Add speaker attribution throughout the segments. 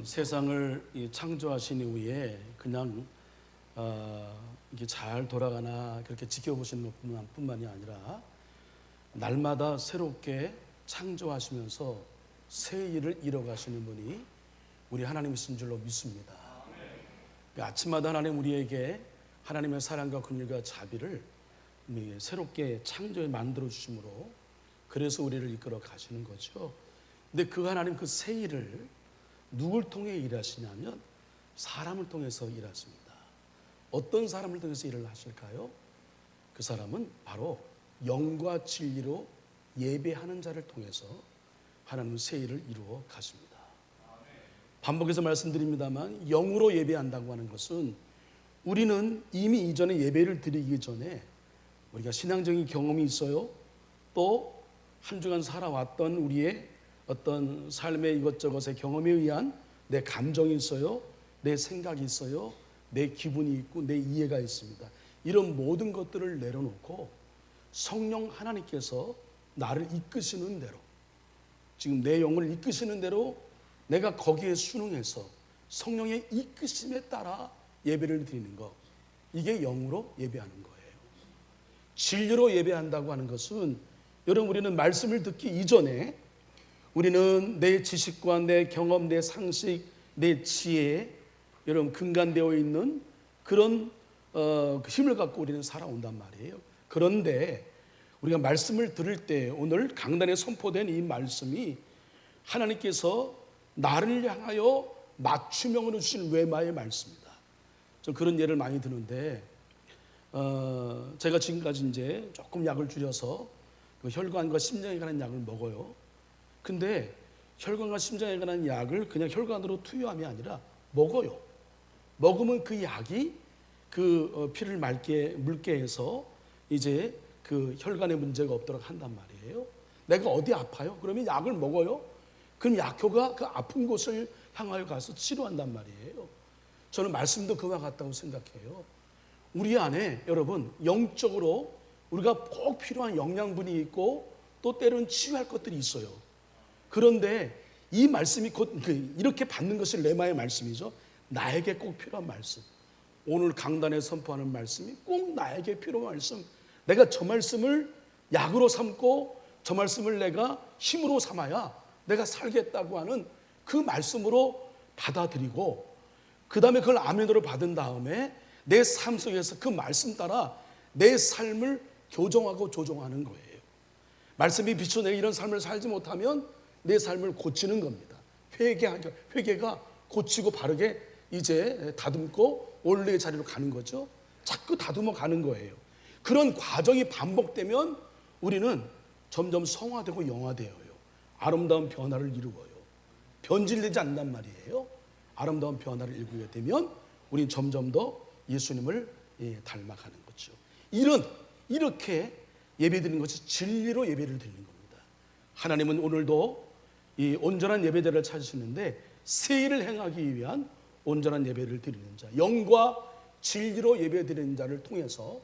Speaker 1: 세상을 창조하신 이후에 그냥 이게 잘 돌아가나 그렇게 지켜보시는 것뿐만이 아니라 날마다 새롭게 창조하시면서 새 일을 이뤄가시는 분이 우리 하나님이신 줄로 믿습니다. 아침마다 하나님 우리에게 하나님의 사랑과 긍휼과 자비를 새롭게 창조해 만들어 주심으로 그래서 우리를 이끌어 가시는 거죠. 근데 그 하나님 그 새 일을 누굴 통해 일하시냐면 사람을 통해서 일하십니다. 어떤 사람을 통해서 일을 하실까요? 그 사람은 바로 영과 진리로 예배하는 자를 통해서 하나님은 새 일을 이루어 가십니다. 반복해서 말씀드립니다만 영으로 예배한다고 하는 것은 우리는 이미 이전에 예배를 드리기 전에 우리가 신앙적인 경험이 있어요. 또 한 주간 살아왔던 우리의 어떤 삶의 이것저것의 경험에 의한 내 감정이 있어요. 내 생각이 있어요. 내 기분이 있고 내 이해가 있습니다. 이런 모든 것들을 내려놓고 성령 하나님께서 나를 이끄시는 대로, 지금 내 영을 이끄시는 대로 내가 거기에 순응해서 성령의 이끄심에 따라 예배를 드리는 것, 이게 영으로 예배하는 거예요. 진리로 예배한다고 하는 것은 여러분 우리는 말씀을 듣기 이전에 우리는 내 지식과 내 경험, 내 상식, 내 지혜에 여러분 근간되어 있는 그런 힘을 갖고 우리는 살아온단 말이에요. 그런데 우리가 말씀을 들을 때 오늘 강단에 선포된 이 말씀이 하나님께서 나를 향하여 맞춤형으로 주신 외마의 말씀입니다. 좀 그런 예를 많이 드는데 제가 지금까지 이제 조금 약을 줄여서 그 혈관과 심장에 관한 약을 먹어요. 근데 혈관과 심장에 관한 약을 그냥 혈관으로 투여함이 아니라 먹어요. 먹으면 그 약이 그 피를 묽게 해서 이제 그 혈관에 문제가 없도록 한단 말이에요. 내가 어디 아파요? 그러면 약을 먹어요. 그럼 약효가 그 아픈 곳을 향하여 가서 치료한단 말이에요. 저는 말씀도 그와 같다고 생각해요. 우리 안에 여러분 영적으로 우리가 꼭 필요한 영양분이 있고 또 때로는 치유할 것들이 있어요. 그런데 이 말씀이 곧 이렇게 받는 것이 레마의 말씀이죠. 나에게 꼭 필요한 말씀. 오늘 강단에 선포하는 말씀이 꼭 나에게 필요한 말씀. 내가 저 말씀을 약으로 삼고 저 말씀을 내가 힘으로 삼아야 내가 살겠다고 하는 그 말씀으로 받아들이고 그 다음에 그걸 아멘으로 받은 다음에 내 삶 속에서 그 말씀 따라 내 삶을 교정하고 조정하는 거예요. 말씀이 비춰내 이런 삶을 살지 못하면 내 삶을 고치는 겁니다. 회개가 고치고 바르게 이제 다듬고 원래의 자리로 가는 거죠. 자꾸 다듬어 가는 거예요. 그런 과정이 반복되면 우리는 점점 성화되고 영화되어요. 아름다운 변화를 이루어요. 변질되지 않는단 말이에요. 아름다운 변화를 이루게 되면 우리는 점점 더 예수님을 닮아가는 거죠. 이렇게 예배드리는 것이 진리로 예배를 드리는 겁니다. 하나님은 오늘도 이 온전한 예배자를 찾으시는데 새 일을 행하기 위한 온전한 예배를 드리는 자, 영과 진리로 예배드리는 자를 통해서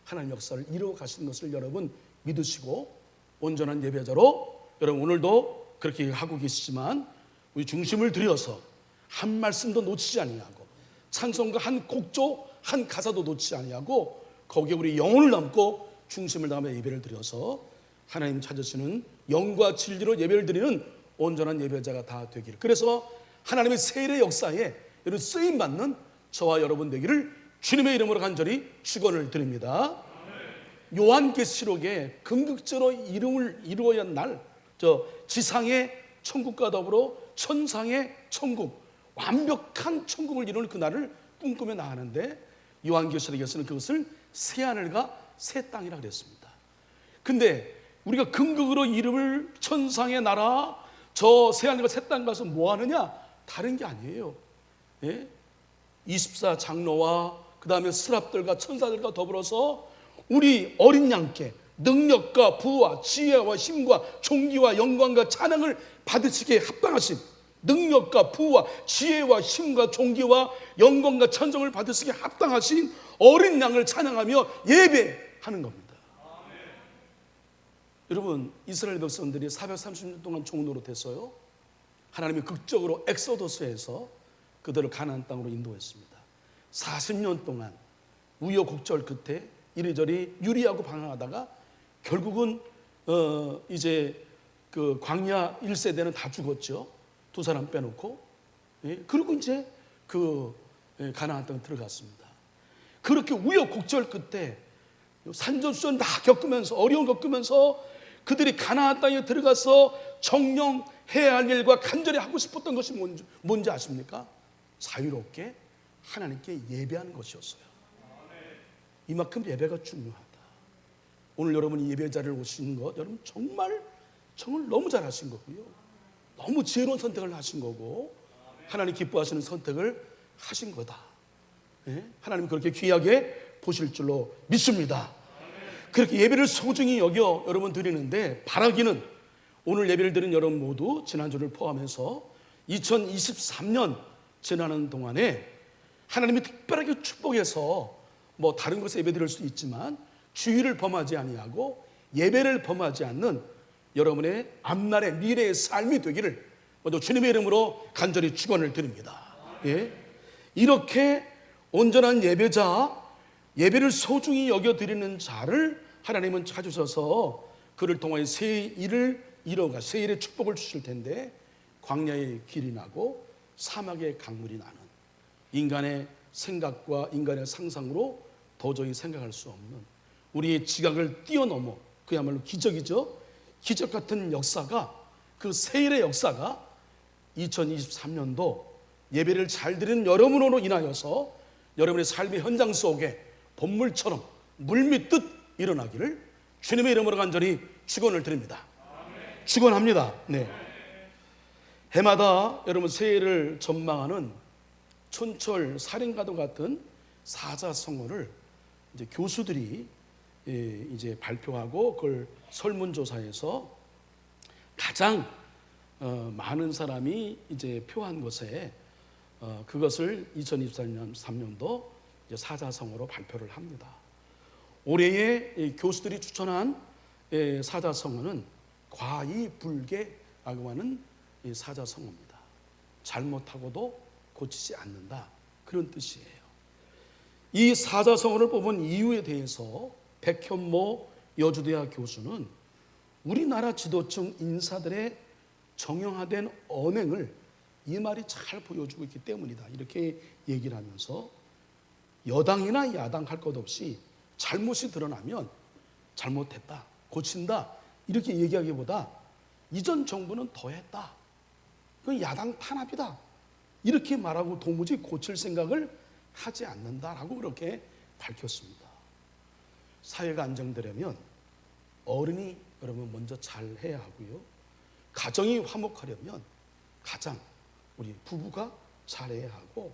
Speaker 1: 하나님 역사를 이루어 가시는 것을 여러분 믿으시고 온전한 예배자로 여러분 오늘도 그렇게 하고 계시지만 우리 중심을 들여서 한 말씀도 놓치지 아니하고 찬송가 한 곡조 한 가사도 놓치지 아니하고 거기에 우리 영혼을 담고 중심을 담아 예배를 드려서 하나님 찾으시는 영과 진리로 예배를 드리는 온전한 예배자가 다 되기를. 그래서 하나님의 세일의 역사에 여러분 쓰임받는 저와 여러분 되기를 주님의 이름으로 간절히 축원을 드립니다. 요한계시록에 궁극적으로 이루어야 날 저 지상의 천국과 더불어 천상의 천국, 완벽한 천국을 이루는 그날을 꿈꾸며 나가는데 요한계시록에서는 그것을 새하늘과 새 땅이라 그랬습니다. 근데 우리가 궁극으로 이름을 천상의 나라, 저 새하늘과 새 땅 가서 뭐 하느냐? 다른 게 아니에요. 24 장로와 그 다음에 스랍들과 천사들과 더불어서 우리 어린 양께 능력과 부와 지혜와 힘과 존귀와 영광과 찬양을 받으시기에 합당하신, 능력과 부와 지혜와 힘과 존귀와 영광과 찬송을 받으시기에 합당하신 어린 양을 찬양하며 예배하는 겁니다. 여러분 이스라엘 백성들이 430년 동안 종노릇했어요. 하나님이 극적으로 엑소더스에서 그들을 가나안 땅으로 인도했습니다. 40년 동안 우여곡절 끝에 이리저리 유리하고 방황하다가 결국은 이제 그 광야 1세대는 다 죽었죠. 두 사람 빼놓고. 그리고 이제 그 가나안 땅에 들어갔습니다. 그렇게 우여곡절 끝에 산전수전 다 겪으면서 어려움 겪으면서 그들이 가나안 땅에 들어가서 정령해야 할 일과 간절히 하고 싶었던 것이 뭔지 아십니까? 자유롭게 하나님께 예배하는 것이었어요. 이만큼 예배가 중요하다. 오늘 여러분이 예배 자리에 오신 것 여러분 정말 너무 잘하신 거고요. 너무 지혜로운 선택을 하신 거고 하나님 기뻐하시는 선택을 하신 거다. 하나님 그렇게 귀하게 보실 줄로 믿습니다. 그렇게 예배를 소중히 여겨 여러분 드리는데 바라기는 오늘 예배를 드린 여러분 모두 지난주를 포함해서 2023년 지나는 동안에 하나님이 특별하게 축복해서 뭐 다른 것에 예배 드릴 수도 있지만 주의를 범하지 아니하고 예배를 범하지 않는 여러분의 앞날의 미래의 삶이 되기를 먼저 주님의 이름으로 간절히 축원을 드립니다. 이렇게 온전한 예배자, 예배를 소중히 여겨드리는 자를 하나님은 찾으셔서 그를 통하여 새 일을 이뤄가 새 일의 축복을 주실 텐데 광야의 길이 나고 사막의 강물이 나는 인간의 생각과 인간의 상상으로 도저히 생각할 수 없는 우리의 지각을 뛰어넘어 그야말로 기적이죠. 기적 같은 역사가 그 새 일의 역사가 2023년도 예배를 잘 드리는 여러분으로 인하여서 여러분의 삶의 현장 속에 본물처럼 물밀듯 일어나기를 주님의 이름으로 간절히 축원을 드립니다. 축원합니다. 네. 해마다 여러분 새해를 전망하는 촌철 살인과도 같은 사자성어를 이제 교수들이 이제 발표하고 그걸 설문조사에서 가장 많은 사람이 이제 표한 것에 그것을 2023년도 사자성어로 발표를 합니다. 올해의 교수들이 추천한 사자성어는 과이불개라고 하는 사자성어입니다. 잘못하고도 고치지 않는다 그런 뜻이에요. 이 사자성어를 뽑은 이유에 대해서 백현모 여주대학 교수는 우리나라 지도층 인사들의 정형화된 언행을 이 말이 잘 보여주고 있기 때문이다 이렇게 얘기를 하면서 여당이나 야당 할 것 없이 잘못이 드러나면 잘못했다 고친다 이렇게 얘기하기보다 이전 정부는 더했다 그건 야당 탄압이다 이렇게 말하고 도무지 고칠 생각을 하지 않는다라고 그렇게 밝혔습니다. 사회가 안정되려면 어른이 여러분 먼저 잘해야 하고요. 가정이 화목하려면 가장 우리 부부가 잘해야 하고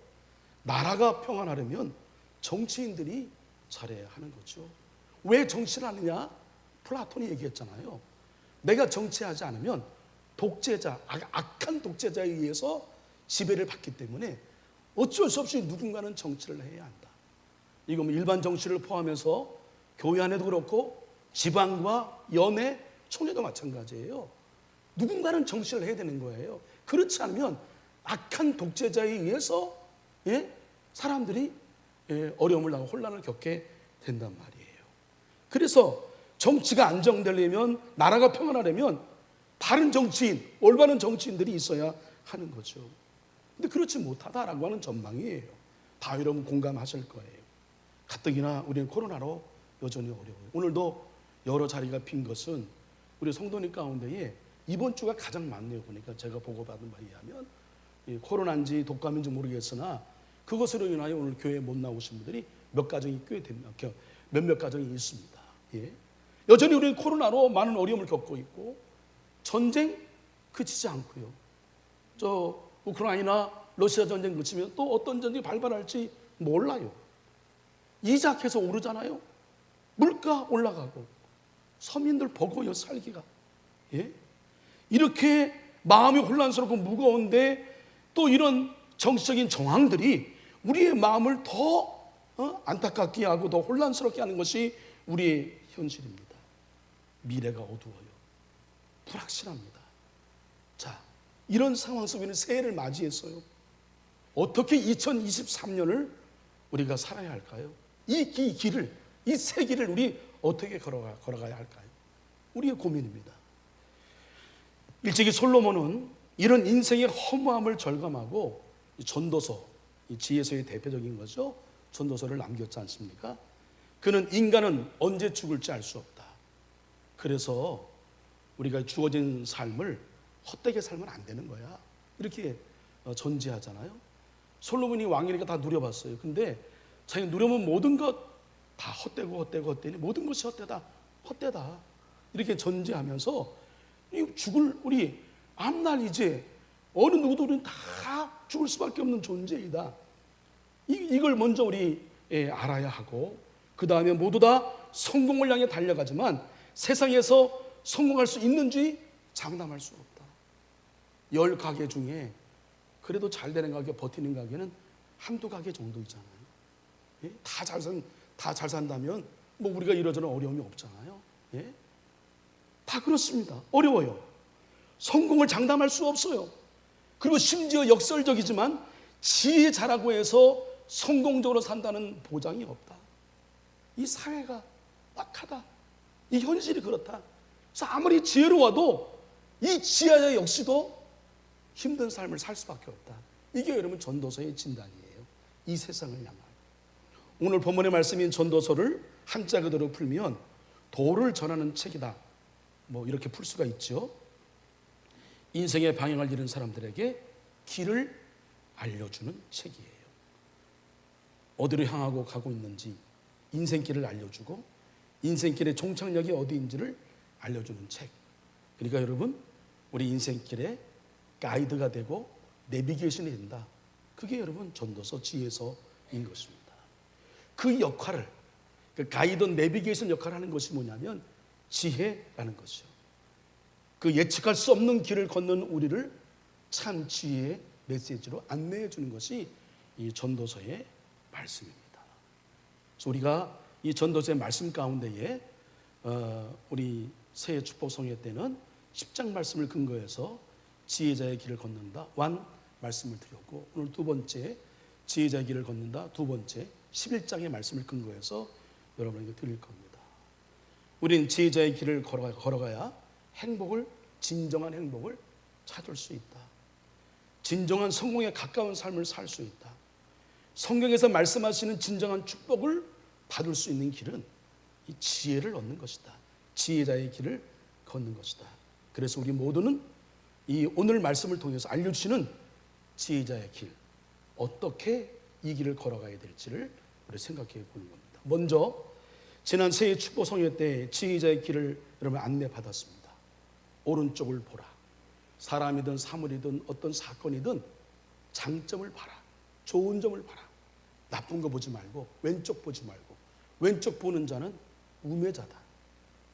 Speaker 1: 나라가 평안하려면 정치인들이 잘해야 하는 거죠. 왜 정치를 하느냐? 플라톤이 얘기했잖아요. 내가 정치하지 않으면 독재자, 악한 독재자에 의해서 지배를 받기 때문에 어쩔 수 없이 누군가는 정치를 해야 한다. 이거 뭐 일반 정치를 포함해서 교회 안에도 그렇고 지방과 연예, 총회도 마찬가지예요. 누군가는 정치를 해야 되는 거예요. 그렇지 않으면 악한 독재자에 의해서 사람들이 어려움을 당하고 혼란을 겪게 된단 말이에요. 그래서 정치가 안정되려면 나라가 평안하려면 바른 정치인, 올바른 정치인들이 있어야 하는 거죠. 근데 그렇지 못하다라고 하는 전망이에요. 다 여러분 공감하실 거예요. 가뜩이나 우리는 코로나로 여전히 어려워요. 오늘도 여러 자리가 빈 것은 우리 성도님 가운데에 이번 주가 가장 많네요. 보니까 제가 보고받은 바에 의하면 코로나인지 독감인지 모르겠으나 그것으로 인하여 오늘 교회에 못 나오신 분들이 몇 가정이 꽤 됩니다. 몇몇 가정이 있습니다. 여전히 우리는 코로나로 많은 어려움을 겪고 있고 전쟁 그치지 않고요. 저 우크라이나 러시아 전쟁 그치면 또 어떤 전쟁이 발발할지 몰라요. 이자 계속 오르잖아요. 물가 올라가고 서민들 버거워요 살기가. 이렇게 마음이 혼란스럽고 무거운데 또 이런 정치적인 정황들이 우리의 마음을 더 안타깝게 하고 더 혼란스럽게 하는 것이 우리의 현실입니다. 미래가 어두워요. 불확실합니다. 자, 이런 상황 속에는 새해를 맞이했어요. 어떻게 2023년을 우리가 살아야 할까요? 이 길을, 이 새 길을 우리 어떻게 걸어가야 할까요? 우리의 고민입니다. 일찍이 솔로몬은 이런 인생의 허무함을 절감하고 전도서, 이 지혜서의 대표적인 거죠. 전도서를 남겼지 않습니까? 그는 인간은 언제 죽을지 알 수 없다. 그래서 우리가 주어진 삶을 헛되게 살면 안 되는 거야. 이렇게 전제하잖아요. 솔로몬이 왕이니까 다 누려봤어요. 근데 자기가 누려본 모든 것 다 헛되니 모든 것이 헛되다. 이렇게 전제하면서 죽을 우리 앞날 이제 어느 누구도 우리는 다 죽을 수밖에 없는 존재이다. 이걸 먼저 우리 알아야 하고 그 다음에 모두 다 성공을 향해 달려가지만 세상에서 성공할 수 있는지 장담할 수 없다. 10가게 중에 그래도 잘 되는 가게, 버티는 가게는 한두 가게 정도 있잖아요. 예? 다 잘 산다면 뭐 우리가 이러저런 어려움이 없잖아요. 예? 다 그렇습니다. 어려워요. 성공을 장담할 수 없어요. 그리고 심지어 역설적이지만 지혜 잘하고 해서 성공적으로 산다는 보장이 없다. 이 사회가 악하다. 이 현실이 그렇다. 그래서 아무리 지혜로워도 이 지혜자 역시도 힘든 삶을 살 수밖에 없다. 이게 여러분 전도서의 진단이에요. 이 세상을 향한. 오늘 본문의 말씀인 전도서를 한자 그대로 풀면 도를 전하는 책이다. 뭐 이렇게 풀 수가 있죠. 인생의 방향을 잃은 사람들에게 길을 알려주는 책이에요. 어디로 향하고 가고 있는지 인생길을 알려주고 인생길의 종착역이 어디인지를 알려주는 책. 그러니까 여러분 우리 인생길에 가이드가 되고 내비게이션이 된다. 그게 여러분 전도서 지혜서인 것입니다. 그 역할을 그 가이드 내비게이션 역할을 하는 것이 뭐냐면 지혜라는 것이죠. 그 예측할 수 없는 길을 걷는 우리를 참 지혜의 메시지로 안내해 주는 것이 이 전도서의 말씀입니다. 그래서 우리가 이 전도서의 말씀 가운데에 우리 새해 축복 성회 때는 10장 말씀을 근거해서 지혜자의 길을 걷는다 완 말씀을 드렸고 오늘 두 번째 지혜자의 길을 걷는다 두 번째 11장의 말씀을 근거해서 여러분에게 드릴 겁니다. 우리는 지혜자의 길을 걸어가야 진정한 행복을 찾을 수 있다. 진정한 성공에 가까운 삶을 살 수 있다. 성경에서 말씀하시는 진정한 축복을 받을 수 있는 길은 이 지혜를 얻는 것이다. 지혜자의 길을 걷는 것이다. 그래서 우리 모두는 이 오늘 말씀을 통해서 알려주시는 지혜자의 길, 어떻게 이 길을 걸어가야 될지를 우리 생각해 보는 겁니다. 먼저 지난 새해 축복 성회 때 지혜자의 길을 여러분 안내받았습니다. 오른쪽을 보라. 사람이든 사물이든 어떤 사건이든 장점을 봐라. 좋은 점을 봐라. 나쁜 거 보지 말고 왼쪽 보지 말고 왼쪽 보는 자는 우매자다.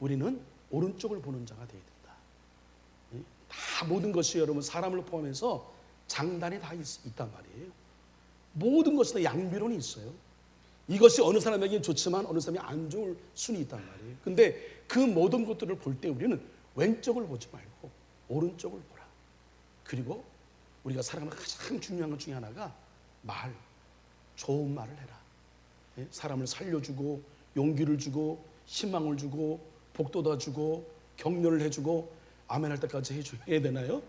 Speaker 1: 우리는 오른쪽을 보는 자가 되어야 된다. 다 모든 것이 여러분 사람을 포함해서 장단이 다 있단 말이에요. 모든 것에 다 양비론이 있어요. 이것이 어느 사람에게 좋지만 어느 사람이 안 좋을 수는 있단 말이에요. 근데 그 모든 것들을 볼 때 우리는 왼쪽을 보지 말고 오른쪽을 보라. 그리고 우리가 살아가는 가장 중요한 것 중에 하나가 좋은 말을 해라. 사람을 살려주고 용기를 주고 희망을 주고 복돋아 주고 격려를 해주고 아멘 할 때까지 해야 되나요?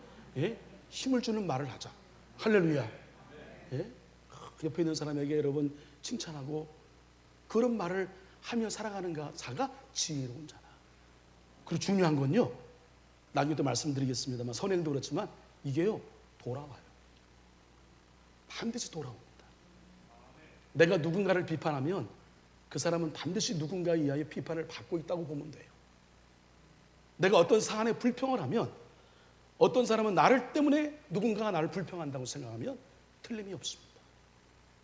Speaker 1: 힘을 주는 말을 하자. 할렐루야. 옆에 있는 사람에게 여러분 칭찬하고 그런 말을 하며 살아가는 자가 지혜로운 자다. 그리고 중요한 건요, 나중에 또 말씀드리겠습니다만 선행도 그렇지만 이게요 돌아와요. 반드시 돌아옵니다. 내가 누군가를 비판하면 그 사람은 반드시 누군가에 의하여 비판을 받고 있다고 보면 돼요. 내가 어떤 사안에 불평을 하면 어떤 사람은 나를 때문에 누군가가 나를 불평한다고 생각하면 틀림이 없습니다.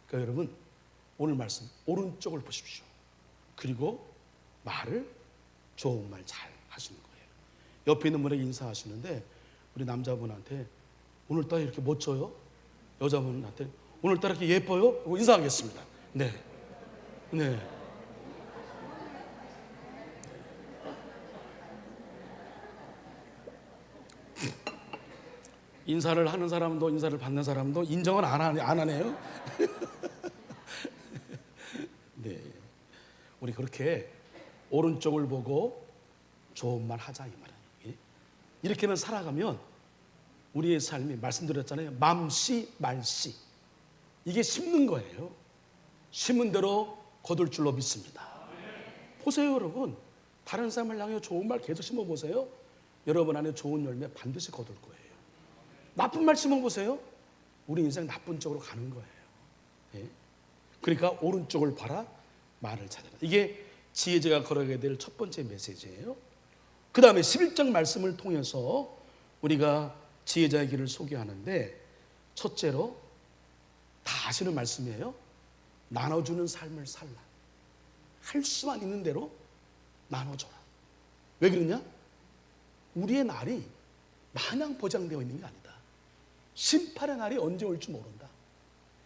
Speaker 1: 그러니까 여러분 오늘 말씀 오른쪽을 보십시오. 그리고 좋은 말 잘 하시는 거예요. 옆에 있는 분에게 인사하시는데 우리 남자분한테 오늘따라 이렇게 멋져요? 여자분한테 오늘따라 이렇게 예뻐요? 하고 인사하겠습니다. 네. 인사를 하는 사람도 인사를 받는 사람도 인정은 안 하네요. 네, 우리 그렇게 오른쪽을 보고 좋은 말 하자 이 말이에요. 이렇게만 살아가면 우리의 삶이 말씀드렸잖아요. 맘씨 말씨 이게 심는 거예요. 심은 대로 거둘 줄로 믿습니다. 보세요 여러분. 다른 사람을 향해 좋은 말 계속 심어보세요. 여러분 안에 좋은 열매 반드시 거둘 거예요. 나쁜 말 심어보세요. 우리 인생 나쁜 쪽으로 가는 거예요. 예? 그러니까 오른쪽을 봐라 말을 찾아라. 이게 지혜자가 걸어가야 될 첫 번째 메시지예요. 그 다음에 11장 말씀을 통해서 우리가 지혜자의 길을 소개하는데 첫째로 다 아시는 말씀이에요. 나눠주는 삶을 살라. 할 수만 있는 대로 나눠줘라. 왜 그러냐? 우리의 날이 마냥 보장되어 있는 게 아니다. 심판의 날이 언제 올지 모른다.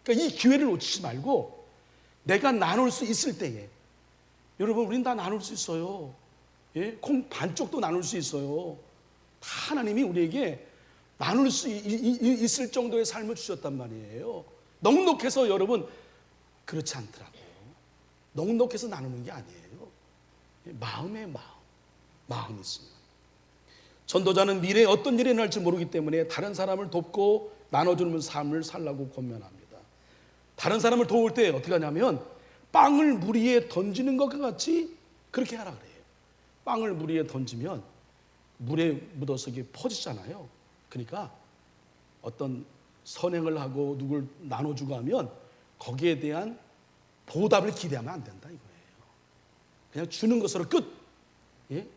Speaker 1: 그러니까 이 기회를 놓치지 말고 내가 나눌 수 있을 때에 여러분 우린 다 나눌 수 있어요. 예? 콩 반쪽도 나눌 수 있어요. 다 하나님이 우리에게 나눌 수 있을 정도의 삶을 주셨단 말이에요. 넉넉해서 여러분 그렇지 않더라고요. 넉넉해서 나누는 게 아니에요. 마음의 마음이 있습니다. 전도자는 미래에 어떤 일이 날지 모르기 때문에 다른 사람을 돕고 나눠주는 삶을 살라고 권면합니다. 다른 사람을 도울 때 어떻게 하냐면 빵을 물 위에 던지는 것과 같이 그렇게 하라 그래요. 빵을 물 위에 던지면 물에 묻어서 이게 퍼지잖아요. 그러니까 어떤 선행을 하고 누굴 나눠주고 하면 거기에 대한 보답을 기대하면 안 된다 이거예요. 그냥 주는 것으로 끝. 예?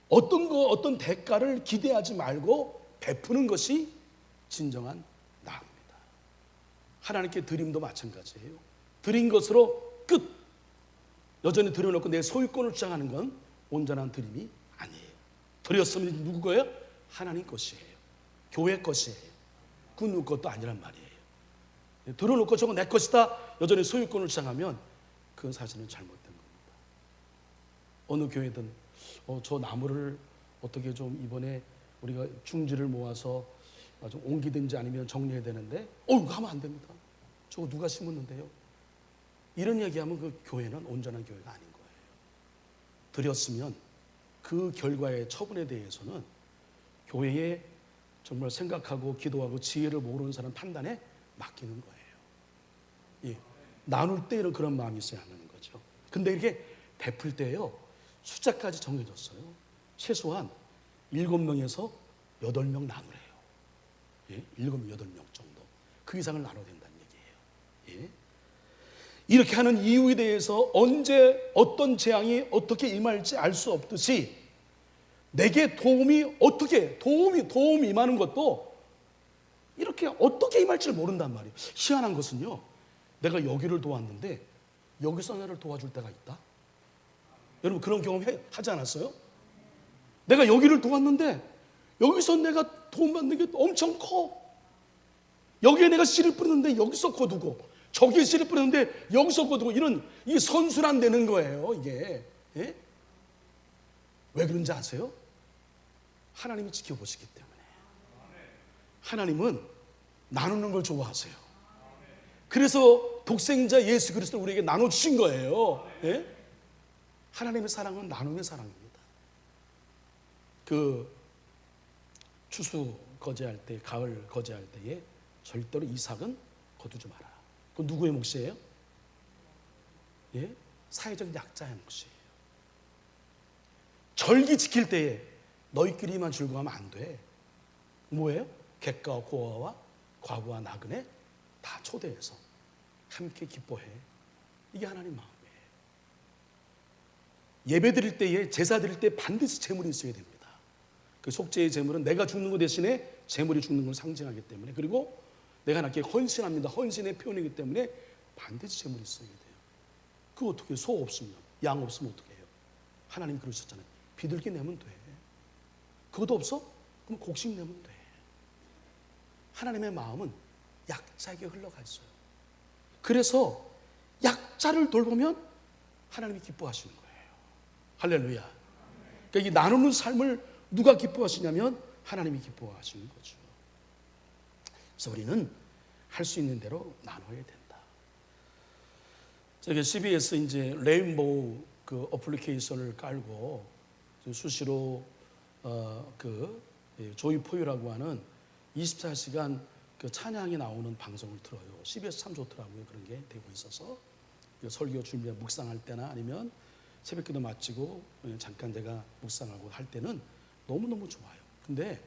Speaker 1: 어떤 대가를 기대하지 말고 베푸는 것이 진정한 나옵니다. 하나님께 드림도 마찬가지예요. 드린 것으로 끝. 여전히 드려놓고 내 소유권을 주장하는 건 온전한 드림이 아니에요. 드렸으면 누구 거예요? 하나님 것이에요. 교회 것이에요. 그 누구 것도 아니란 말이에요. 들어놓고 저거 내 것이다 여전히 소유권을 주장하면 그건 사실은 잘못된 겁니다. 어느 교회든 저 나무를 어떻게 좀 이번에 우리가 중지를 모아서 좀 옮기든지 아니면 정리해야 되는데 이거 하면 안 됩니다. 저거 누가 심었는데요? 이런 얘기하면 그 교회는 온전한 교회가 아닌 거예요. 드렸으면 그 결과의 처분에 대해서는 교회에 정말 생각하고 기도하고 지혜를 모르는 사람 판단에 맡기는 거예요. 예. 나눌 때는 그런 마음이 있어야 하는 거죠. 근데 이렇게 베풀 때요 숫자까지 정해졌어요. 최소한 7명에서 8명 나누래요. 예? 7명, 8명 정도. 그 이상을 나눠야 된다는 얘기예요. 예? 이렇게 하는 이유에 대해서 언제 어떤 재앙이 어떻게 임할지 알 수 없듯이 내게 도움이 임하는 것도 이렇게 어떻게 임할지를 모른단 말이에요. 희한한 것은요. 내가 여기를 도왔는데 여기서 나를 도와줄 때가 있다. 여러분 그런 경험 하지 않았어요? 내가 여기를 도왔는데 여기서 내가 도움받는 게 엄청 커. 여기에 내가 씨를 뿌리는데 여기서 거두고 저기에 씨를 뿌리는데 여기서 거두고 이 선순환 되는 거예요. 이게 예? 왜 그런지 아세요? 하나님이 지켜보시기 때문에. 하나님은 나누는 걸 좋아하세요. 그래서 독생자 예수 그리스도를 우리에게 나눠주신 거예요. 예? 하나님의 사랑은 나눔의 사랑입니다. 그 추수 거제할 때, 가을 거제할 때에 절대로 이삭은 거두지 마라. 그건 누구의 몫이에요? 예? 사회적 약자의 몫이에요. 절기 지킬 때에 너희끼리만 즐거워하면 안 돼. 뭐예요? 객가와 고아와 과부와 나그네 다 초대해서 함께 기뻐해. 이게 하나님 마음이에요. 예배 드릴 때에 제사 드릴 때 반드시 제물이 있어야 됩니다. 그 속죄의 제물은 내가 죽는 것 대신에 제물이 죽는 걸 상징하기 때문에, 그리고 내가 하나님께 헌신합니다. 헌신의 표현이기 때문에 반드시 제물이 있어야 돼요. 그거 어떻게 해요? 소 없으면, 양 없으면 어떻게 해요? 하나님 그러셨잖아요. 비둘기 내면 돼. 그것도 없어? 그럼 곡식 내면 돼. 하나님의 마음은 약자에게 흘러가 있어요. 그래서 약자를 돌보면 하나님이 기뻐하시는 거예요. 할렐루야. 그러니까 이 나누는 삶을 누가 기뻐하시냐면 하나님이 기뻐하시는 거죠. 그래서 우리는 할 수 있는 대로 나눠야 된다. 저기 CBS 이제 레인보우 그 어플리케이션을 깔고 수시로 그 조이 포유라고 하는 24시간 그 찬양이 나오는 방송을 들어요. CBS 참 좋더라고요. 그런 게 되고 있어서 설교 준비 묵상할 때나 아니면 새벽기도 마치고 잠깐 제가 묵상하고 할 때는 너무너무 좋아요. 근데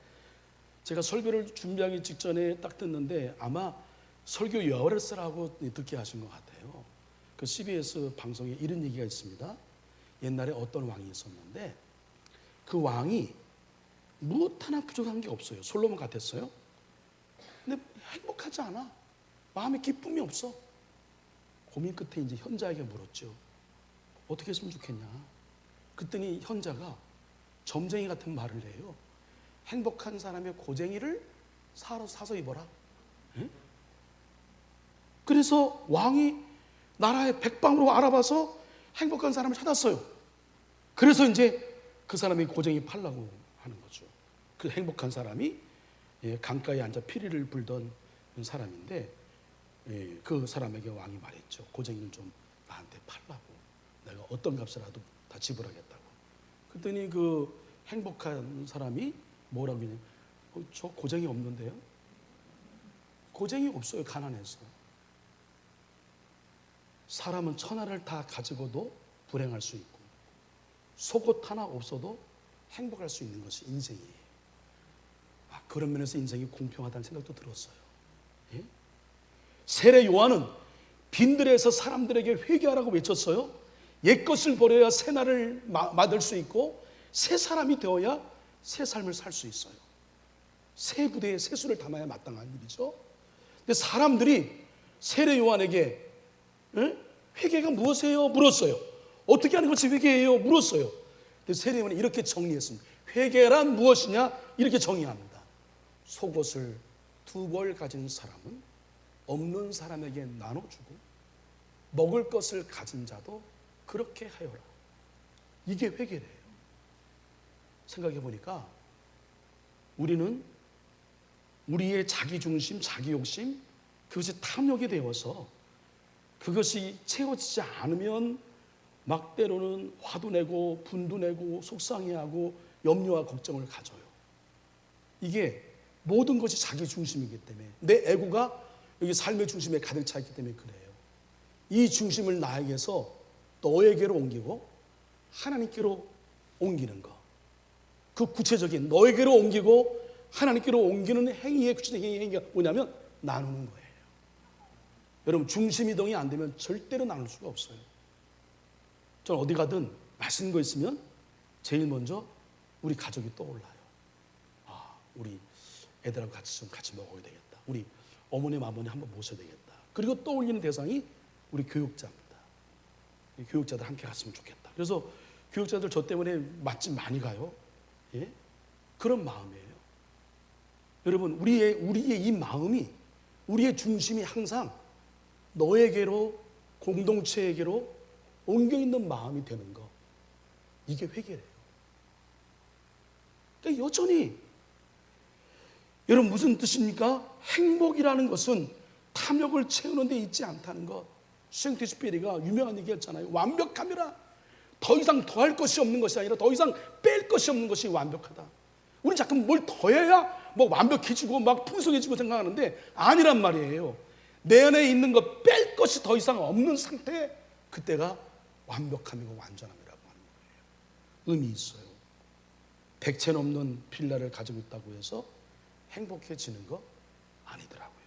Speaker 1: 제가 설교를 준비하기 직전에 딱 듣는데 아마 설교 열애쓰라고 듣게 하신 것 같아요. 그 CBS 방송에 이런 얘기가 있습니다. 옛날에 어떤 왕이 있었는데 그 왕이 무엇 하나 부족한 게 없어요. 솔로몬 같았어요. 근데 행복하지 않아. 마음에 기쁨이 없어. 고민 끝에 이제 현자에게 물었죠. 어떻게 했으면 좋겠냐. 그랬더니 현자가 점쟁이 같은 말을 해요. 행복한 사람의 고쟁이를 사서 입어라. 응? 그래서 왕이 나라의 백방으로 알아봐서 행복한 사람을 찾았어요. 그래서 이제 그 사람이 고쟁이 팔라고 하는 거죠. 그 행복한 사람이 강가에 앉아 피리를 불던 사람인데 그 사람에게 왕이 말했죠. 고쟁이는 좀 나한테 팔라고. 내가 어떤 값이라도 다 지불하겠다고. 그랬더니 그 행복한 사람이 뭐라고 했냐면 저 고쟁이 없는데요. 고쟁이 없어요. 가난해서. 사람은 천하를 다 가지고도 불행할 수 있고 속옷 하나 없어도 행복할 수 있는 것이 인생이에요. 그런 면에서 인생이 공평하다는 생각도 들었어요. 예? 세례 요한은 빈들에서 사람들에게 회개하라고 외쳤어요. 옛것을 버려야 새 날을 맞을 수 있고 새 사람이 되어야 새 삶을 살 수 있어요. 새 부대에 새수를 담아야 마땅한 일이죠. 근데 사람들이 세례 요한에게 회개가 무엇이에요? 물었어요. 어떻게 하는 것이 회개예요? 물었어요. 근데 세례 요한이 이렇게 정리했습니다. 회개란 무엇이냐? 이렇게 정의합니다. 속옷을 2벌 가진 사람은 없는 사람에게 나눠주고 먹을 것을 가진 자도 그렇게 하여라. 이게 회개래요. 생각해 보니까 우리는 우리의 자기중심, 자기욕심 그것이 탐욕이 되어서 그것이 채워지지 않으면 막 때로는 화도 내고 분도 내고 속상해하고 염려와 걱정을 가져요. 이게 모든 것이 자기중심이기 때문에 내 에고가 여기 삶의 중심에 가득 차 있기 때문에 그래요. 이 중심을 나에게서 너에게로 옮기고 하나님께로 옮기는 것. 그 구체적인 너에게로 옮기고 하나님께로 옮기는 행위의 구체적인 행위가 뭐냐면 나누는 거예요. 여러분 중심 이동이 안 되면 절대로 나눌 수가 없어요. 저는 어디 가든 맛있는 거 있으면 제일 먼저 우리 가족이 떠올라요. 우리 애들하고 같이 먹어야 되겠다. 우리 어머님 아버님 한번 모셔야 되겠다. 그리고 떠올리는 대상이 우리 교육자입니다. 교육자들 함께 갔으면 좋겠다. 그래서 교육자들 저 때문에 맛집 많이 가요. 예? 그런 마음이에요. 여러분 우리의 이 마음이 우리의 중심이 항상 너에게로 공동체에게로 옮겨 있는 마음이 되는 거. 이게 회개래요. 그러니까 여전히 여러분 무슨 뜻입니까? 행복이라는 것은 탐욕을 채우는 데 있지 않다는 것. 생트시페리가 유명한 얘기였잖아요. 완벽함이라. 더 이상 더할 것이 없는 것이 아니라 더 이상 뺄 것이 없는 것이 완벽하다. 우리 자꾸 뭘 더해야 뭐 완벽해지고 막 풍성해지고 생각하는데 아니란 말이에요. 내 안에 있는 것 뺄 것이 더 이상 없는 상태, 그때가 완벽함이고 완전함이라고 하는 거예요. 의미 있어요. 백채 넘는 빌라를 가지고 있다고 해서 행복해지는 거 아니더라고요.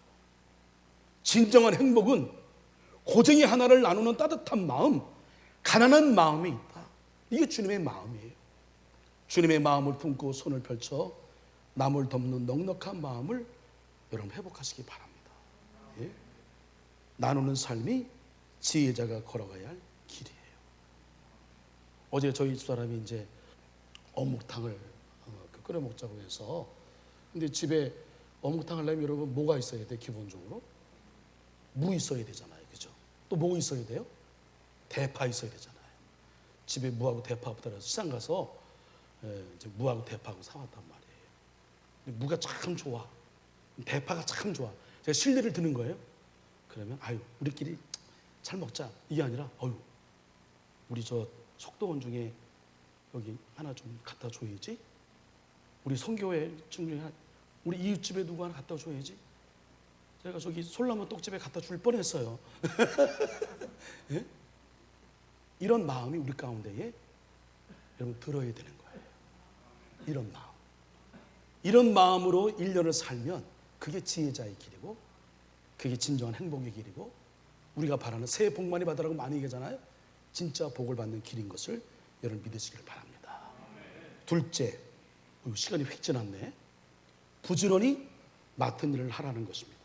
Speaker 1: 진정한 행복은 고쟁이 하나를 나누는 따뜻한 마음, 가난한 마음이 있다. 이게 주님의 마음이에요. 주님의 마음을 품고 손을 펼쳐 남을 돕는 넉넉한 마음을 여러분 회복하시기 바랍니다. 예? 나누는 삶이 지혜자가 걸어가야 할 길이에요. 어제 저희 집사람이 이제 어묵탕을 끓여 먹자고 해서, 근데 집에 어묵탕 하려면 여러분 뭐가 있어야 돼? 기본적으로 무 있어야 되잖아요, 그죠? 또 뭐 있어야 돼요? 대파 있어야 되잖아요. 집에 무하고 대파 없다 그래서 시장 가서 이제 무하고 대파하고 사왔단 말이에요. 무가 참 좋아. 대파가 참 좋아. 제가 실례를 드는 거예요. 그러면 아유 우리끼리 잘 먹자. 이게 아니라 아유 우리 저 속도원 중에 여기 하나 좀 갖다 줘야지. 우리 성교회 중에 우리 이웃집에 누구 하나 갖다 줘야지. 제가 저기 솔나무 떡집에 갖다 줄 뻔했어요. 예? 이런 마음이 우리 가운데에 여러분 들어야 되는 거예요. 이런 마음. 이런 마음으로 1년을 살면 그게 지혜자의 길이고 그게 진정한 행복의 길이고 우리가 바라는 새해 복 많이 받으라고 많이 얘기하잖아요. 진짜 복을 받는 길인 것을 여러분 믿으시길 바랍니다. 둘째, 시간이 휙 지났네. 부지런히 맡은 일을 하라는 것입니다.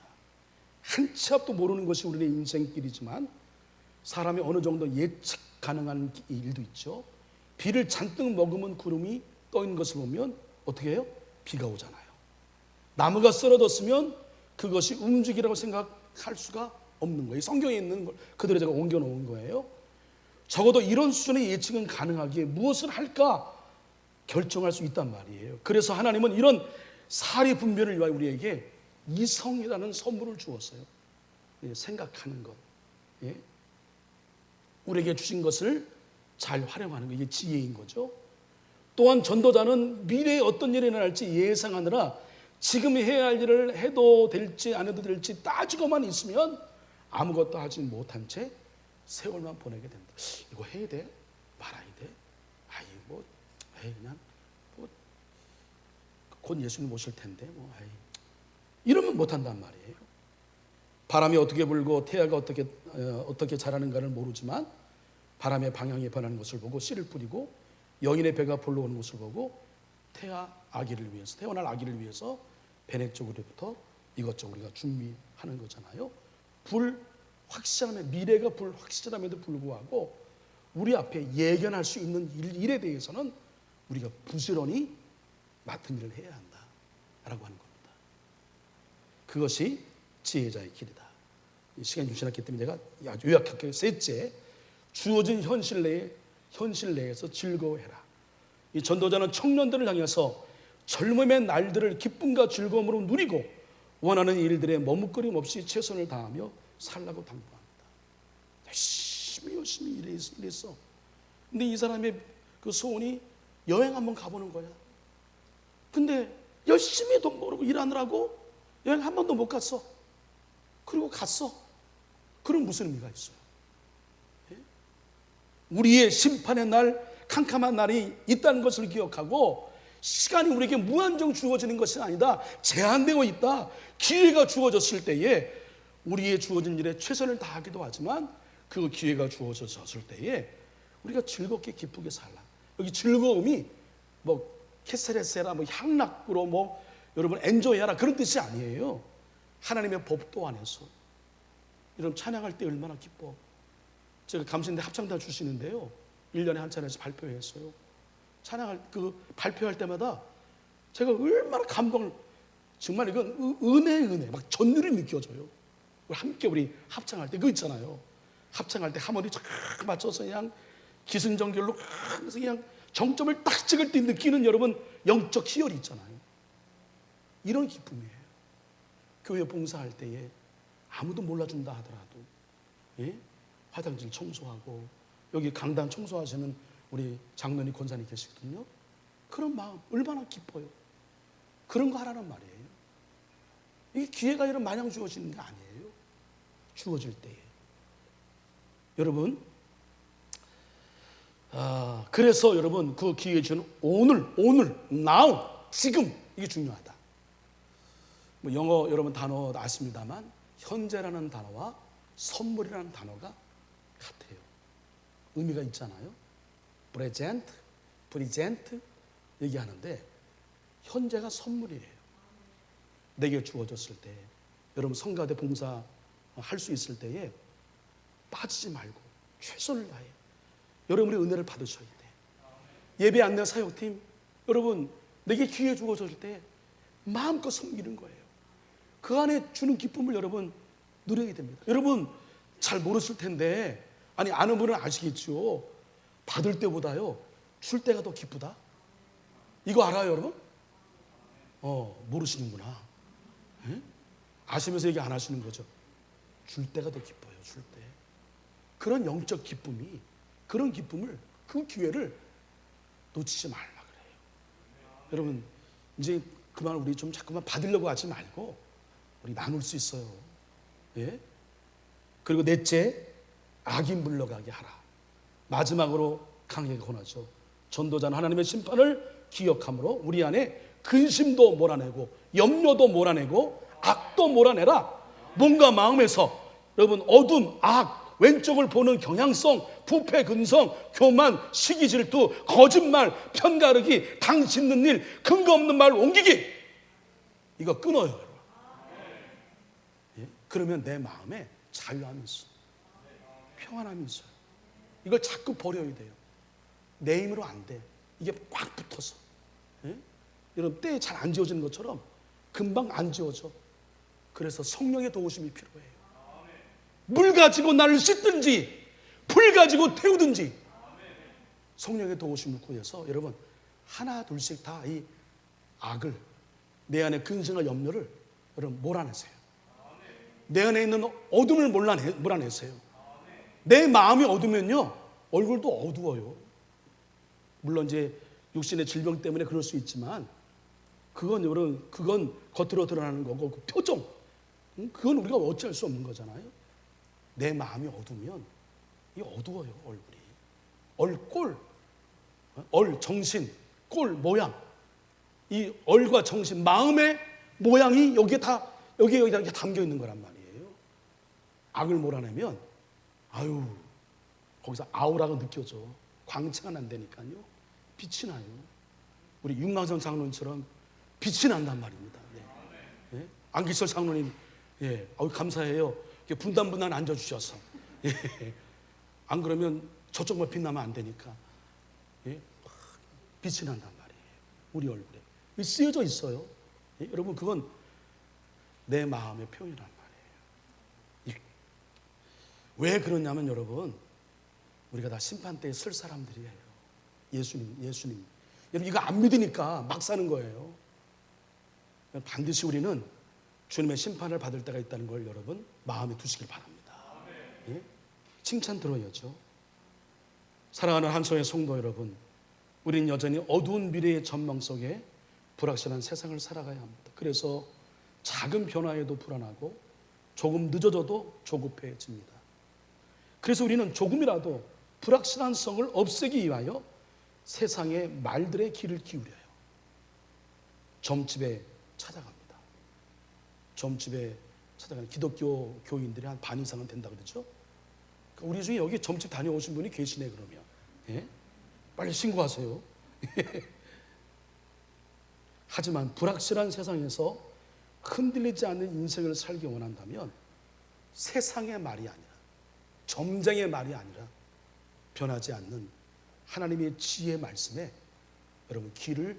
Speaker 1: 한 치 앞도 모르는 것이 우리의 인생길이지만 사람이 어느 정도 예측 가능한 일도 있죠. 비를 잔뜩 머금은 구름이 떠 있는 것을 보면 어떻게 해요? 비가 오잖아요. 나무가 쓰러졌으면 그것이 움직이라고 생각할 수가 없는 거예요. 성경에 있는 걸 그대로 제가 옮겨 놓은 거예요. 적어도 이런 수준의 예측은 가능하기에 무엇을 할까 결정할 수 있단 말이에요. 그래서 하나님은 이런 사리 분별을 위하여 우리에게 이성이라는 선물을 주었어요. 생각하는 것. 우리에게 주신 것을 잘 활용하는 것. 이게 지혜인 거죠. 또한 전도자는 미래에 어떤 일이 일어날지 예상하느라 지금 해야 할 일을 해도 될지 안 해도 될지 따지고만 있으면 아무것도 하지 못한 채 세월만 보내게 된다. 이거 해야 돼? 말아야 돼? 아이 뭐 그냥 뭐 곧 예수님 오실 텐데 뭐 이러면 못한단 말이에요. 바람이 어떻게 불고 태야가 어떻게 자라는가를 모르지만 바람의 방향이 변하는 것을 보고 씨를 뿌리고 여인의 배가 불러오는 것을 보고 태어날 아기를 위해서 베네 쪽으로부터 이것저것 우리가 준비하는 거잖아요. 미래가 불확실함에도 불구하고 우리 앞에 예견할 수 있는 일에 대해서는 우리가 부지런히 맡은 일을 해야 한다라고 하는 겁니다. 그것이 지혜자의 길이다. 시간이 좀 지났기 때문에 제가 아주 요약할게요. 셋째, 주어진 현실 내에서 즐거워해라. 이 전도자는 청년들을 향해서 젊음의 날들을 기쁨과 즐거움으로 누리고 원하는 일들에 머뭇거림 없이 최선을 다하며 살라고 당부합니다. 열심히 일했어. 근데 이 사람의 그 소원이 여행 한번 가보는 거야. 근데 열심히 돈 벌고 일하느라고 여행 한 번도 못 갔어. 그리고 갔어. 그럼 무슨 의미가 있어요? 우리의 심판의 날, 캄캄한 날이 있다는 것을 기억하고 시간이 우리에게 무한정 주어지는 것이 아니다. 제한되어 있다. 기회가 주어졌을 때에 우리의 주어진 일에 최선을 다하기도 하지만 그 기회가 주어졌을 때에 우리가 즐겁게 기쁘게 살라. 여기 즐거움이 뭐 캐세레세라 뭐 향락으로 뭐 여러분 엔조이하라 그런 뜻이 아니에요. 하나님의 법도 안에서 여러분 찬양할 때 얼마나 기뻐. 제가 감신대 합창단 출신인데요. 1년에 한 차례씩 발표했어요. 찬양할 발표할 때마다 제가 얼마나 감동을 정말 이건 은혜 막 전율이 느껴져요. 함께 우리 합창할 때 그거 있잖아요. 합창할 때 하모니 쫙 맞춰서 그냥 기승전결로 그냥 정점을 딱 찍을 때 느끼는 여러분 영적 희열이 있잖아요. 이런 기쁨이에요. 교회 봉사할 때에 아무도 몰라준다 하더라도 화장실 청소하고 여기 강단 청소하시는 우리 장로님 권사님 계시거든요. 그런 마음 얼마나 기뻐요. 그런 거 하라는 말이에요. 이게 기회가 이런 마냥 주어지는 게 아니에요. 주어질 때에 여러분 그래서 여러분 그 기회 주는 오늘 now 지금 이게 중요하다. 뭐 영어 여러분 단어 아십니다만 현재라는 단어와 선물이라는 단어가 같아요. 의미가 있잖아요. present 얘기하는데 현재가 선물이에요. 내게 주어졌을 때 여러분 성가대 봉사 할 수 있을 때에 빠지지 말고 최선을 다해 여러분의 은혜를 받으셔야 돼. 예배 안내 사역팀 여러분 내게 기회 주어졌을 때 마음껏 섬기는 거예요. 그 안에 주는 기쁨을 여러분 누려야 됩니다. 여러분 잘 모르실 텐데 아는 분은 아시겠죠. 받을 때보다요 줄 때가 더 기쁘다. 이거 알아요 여러분? 모르시는구나. 예? 아시면서 얘기 안 하시는 거죠. 줄 때가 더 기뻐요. 줄 때. 그런 영적 기쁨이, 그런 기쁨을, 그 기회를 놓치지 말라 그래요. 여러분, 이제 그만 우리 좀 자꾸만 받으려고 하지 말고 우리 나눌 수 있어요. 예? 그리고 넷째, 악이 물러가게 하라. 마지막으로 강하게 권하죠. 전도자는 하나님의 심판을 기억함으로 우리 안에 근심도 몰아내고 염려도 몰아내고 악도 몰아내라. 몸과 마음에서 여러분 어둠, 악, 왼쪽을 보는 경향성, 부패, 근성, 교만, 시기, 질투, 거짓말, 편가르기, 당 짓는 일, 근거 없는 말 옮기기, 이거 끊어요. 예? 그러면 내 마음에 자유함이 있어, 평안함이 있어요. 이걸 자꾸 버려야 돼요. 내 힘으로 안 돼. 이게 꽉 붙어서. 예? 여러분 때에 잘 안 지워지는 것처럼 금방 안 지워져. 그래서 성령의 도우심이 필요해요. 물 가지고 나를 씻든지 불 가지고 태우든지 성령의 도우심을 구해서 여러분 하나 둘씩 다 이 악을, 내 안에 근심과 염려를 여러분 몰아내세요. 내 안에 있는 어둠을 몰아내세요. 내 마음이 어두면요 얼굴도 어두워요. 물론 이제 육신의 질병 때문에 그럴 수 있지만 그건 여러분, 그건 겉으로 드러나는 거고 그 표정, 그건 우리가 어찌할 수 없는 거잖아요. 내 마음이 어두면 이 어두워요. 얼굴이 얼꼴, 정신, 꼴, 모양, 이 얼과 정신, 마음의 모양이 여기에 다 여기에 담겨 있는 거란 말이에요. 악을 몰아내면 아유 거기서 아우라가 느껴져. 광채가 난다니까요. 빛이 나요. 우리 윤광선 장로님처럼 빛이 난단 말입니다. 예. 예? 안기철 장로님, 예, 감사해요. 분단분단 앉아주셔서. 예. 안 그러면 저쪽만 빛나면 안 되니까. 예? 빛이 난단 말이에요. 우리 얼굴에. 쓰여져 있어요. 예? 여러분, 그건 내 마음의 표현이란 말이에요. 왜 그러냐면 여러분, 우리가 다 심판대에 설 사람들이에요. 예수님. 여러분, 이거 안 믿으니까 막 사는 거예요. 반드시 우리는 주님의 심판을 받을 때가 있다는 걸 여러분 마음에 두시길 바랍니다. 예? 칭찬 들어야죠. 사랑하는 한송의 성도 여러분, 우리는 여전히 어두운 미래의 전망 속에 불확실한 세상을 살아가야 합니다. 그래서 작은 변화에도 불안하고 조금 늦어져도 조급해집니다. 그래서 우리는 조금이라도 불확실한 성을 없애기 위하여 세상의 말들의 귀를 기울여요. 점집에 찾아갑니다. 점집에 찾아가는 기독교 교인들이 한 반 이상은 된다고 그러죠. 우리 중에 여기 점집 다녀오신 분이 계시네 그러면. 예? 빨리 신고하세요. 하지만 불확실한 세상에서 흔들리지 않는 인생을 살기 원한다면 세상의 말이 아니라, 점쟁의 말이 아니라 변하지 않는 하나님의 지혜의 말씀에 여러분 귀를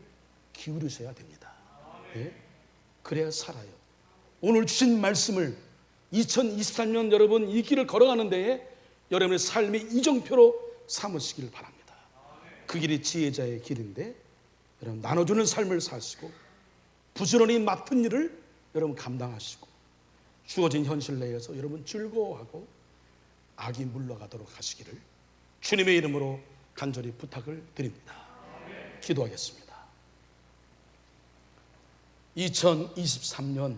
Speaker 1: 기울이셔야 됩니다. 예? 그래야 살아요. 오늘 주신 말씀을 2023년 여러분 이 길을 걸어가는 데에 여러분의 삶의 이정표로 삼으시길 바랍니다. 그 길이 지혜자의 길인데 여러분 나눠주는 삶을 사시고 부지런히 맡은 일을 여러분 감당하시고 주어진 현실 내에서 여러분 즐거워하고 악이 물러가도록 하시기를 주님의 이름으로 간절히 부탁을 드립니다. 기도하겠습니다. 2023년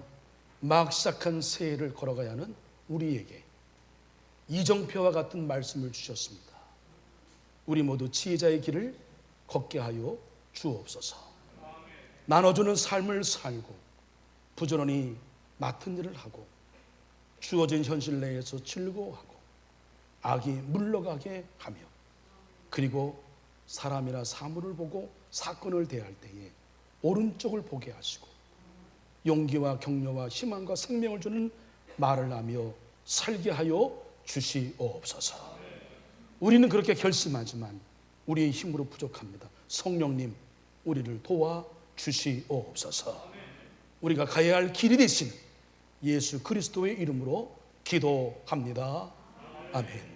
Speaker 1: 막 시작한 새해를 걸어가야 하는 우리에게 이정표와 같은 말씀을 주셨습니다. 우리 모두 지혜자의 길을 걷게 하여 주옵소서. 나눠주는 삶을 살고 부지런히 맡은 일을 하고 주어진 현실 내에서 즐거워하고 악이 물러가게 하며 그리고 사람이나 사물을 보고 사건을 대할 때에 오른쪽을 보게 하시고 용기와 격려와 희망과 생명을 주는 말을 하며 살게 하여 주시옵소서. 우리는 그렇게 결심하지만 우리의 힘으로 부족합니다. 성령님 우리를 도와 주시옵소서. 우리가 가야 할 길이 되신 예수 그리스도의 이름으로 기도합니다. 아멘.